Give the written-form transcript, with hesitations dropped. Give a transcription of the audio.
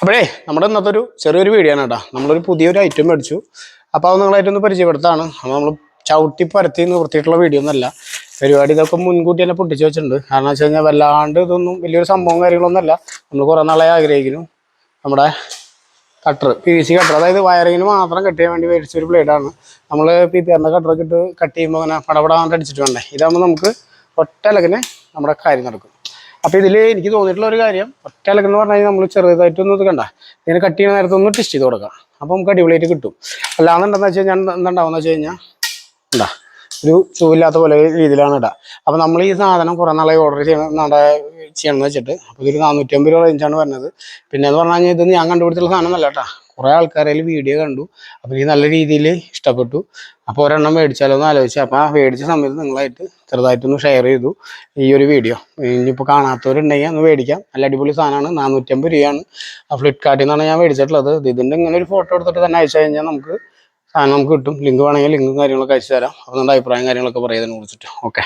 അപ്പോഴേ നമ്മുടെ ഇന്നത്തെ ചെറിയൊരു വീഡിയോ ആണ് കേട്ടോ. നമ്മളൊരു പുതിയൊരു ഐറ്റം മേടിച്ചു. അപ്പോൾ അത് നിങ്ങളായിട്ടൊന്ന് പരിചയപ്പെടുത്താണ്. അപ്പോൾ നമ്മൾ ചവിട്ടി പരത്തി നിർത്തിയിട്ടുള്ള വീഡിയോ ഒന്നല്ല. പരിപാടി ഇതൊക്കെ മുൻകൂട്ടി തന്നെ പൊട്ടിച്ച് വെച്ചിട്ടുണ്ട്. കാരണം വെച്ച് കഴിഞ്ഞാൽ വല്ലാണ്ട് ഇതൊന്നും വലിയൊരു സംഭവം കാര്യങ്ങളൊന്നും അല്ല. നമ്മൾ കുറേ നാളെ ആഗ്രഹിക്കുന്നു നമ്മുടെ കട്ടർ, PVC കട്ടർ, അതായത് വയറിങ്ങിന് മാത്രം കട്ട് ചെയ്യാൻ വേണ്ടി മേടിച്ചൊരു ബ്ലേഡാണ്. നമ്മൾ PPRൻ്റെ കട്ടറൊക്കെ ഇട്ട് കട്ട് ചെയ്യുമ്പോൾ അങ്ങനെ പടപടാണ്ട് അടിച്ചിട്ട് വേണ്ടേ. ഇതാകുമ്പോൾ നമുക്ക് ഒറ്റ അലകിന് നമ്മുടെ കാര്യം നടക്കും. അപ്പോൾ ഇതിൽ എനിക്ക് തോന്നിയിട്ടുള്ള ഒരു കാര്യം, ഒറ്റ അലക്കെന്ന് പറഞ്ഞു കഴിഞ്ഞാൽ നമ്മൾ ചെറുതായിട്ടൊന്നും ഇത് കണ്ട ഇങ്ങനെ കട്ട് ചെയ്യുന്ന നേരത്തെ ഒന്ന് ടെസ്റ്റ് ചെയ്ത് കൊടുക്കാം. അപ്പോൾ നമുക്ക് അടിപൊളിയായിട്ട് കിട്ടും. അല്ലാന്നുണ്ടെന്ന് വെച്ച് കഴിഞ്ഞാൽ എന്താണ്ടാവുമെന്ന് വെച്ച് കഴിഞ്ഞാൽ ഉണ്ടാ ഒരു ചൂവില്ലാത്ത പോലെ രീതിയിലാണ് ഇടുക. അപ്പോൾ നമ്മൾ ഈ സാധനം കുറേ നാളായി ഓർഡർ ചെയ്യണമെന്ന് വെച്ചിട്ട്, അപ്പോൾ ഇതൊരു 450 രൂപ റേഞ്ചാണ് വരുന്നത്. പിന്നെ എന്ന് പറഞ്ഞു കഴിഞ്ഞാൽ ഇതൊന്നും ഞാൻ കണ്ടുപിടിച്ചുള്ള സാധനമല്ല കേട്ടോ. കുറേ ആൾക്കാരിൽ വീഡിയോ കണ്ടു, അപ്പോൾ എനിക്ക് നല്ല രീതിയിൽ ഇഷ്ടപ്പെട്ടു. അപ്പോൾ ഒരെണ്ണം മേടിച്ചാലോ എന്ന് ആലോചിച്ചു. അപ്പോൾ ആ മേടിച്ച സമയത്ത് നിങ്ങളായിട്ട് ചെറുതായിട്ടൊന്ന് ഷെയർ ചെയ്തു ഈ ഒരു വീഡിയോ. ഇനിയിപ്പോൾ കാണാത്തവരുണ്ടെങ്കിൽ ഒന്ന് മേടിക്കാം. നല്ല അടിപൊളി സാധനമാണ്. 450 രൂപയാണ്. ഫ്ലിപ്കാർട്ടിൽ നിന്നാണ് ഞാൻ മേടിച്ചിട്ടുള്ളത്. ഇതിൻ്റെ ഇങ്ങനെ ഒരു ഫോട്ടോ എടുത്തിട്ട് തന്നെ അയച്ചു കഴിഞ്ഞാൽ നമുക്ക് സാധനം നമുക്ക് കിട്ടും. ലിങ്ക് വേണമെങ്കിൽ ലിങ്കും കാര്യങ്ങളൊക്കെ അയച്ചു തരാം. അപ്പോൾ നമ്മുടെ അഭിപ്രായം കാര്യങ്ങളൊക്കെ പറയുന്നതിനെ കുറിച്ചിട്ട്. ഓക്കെ.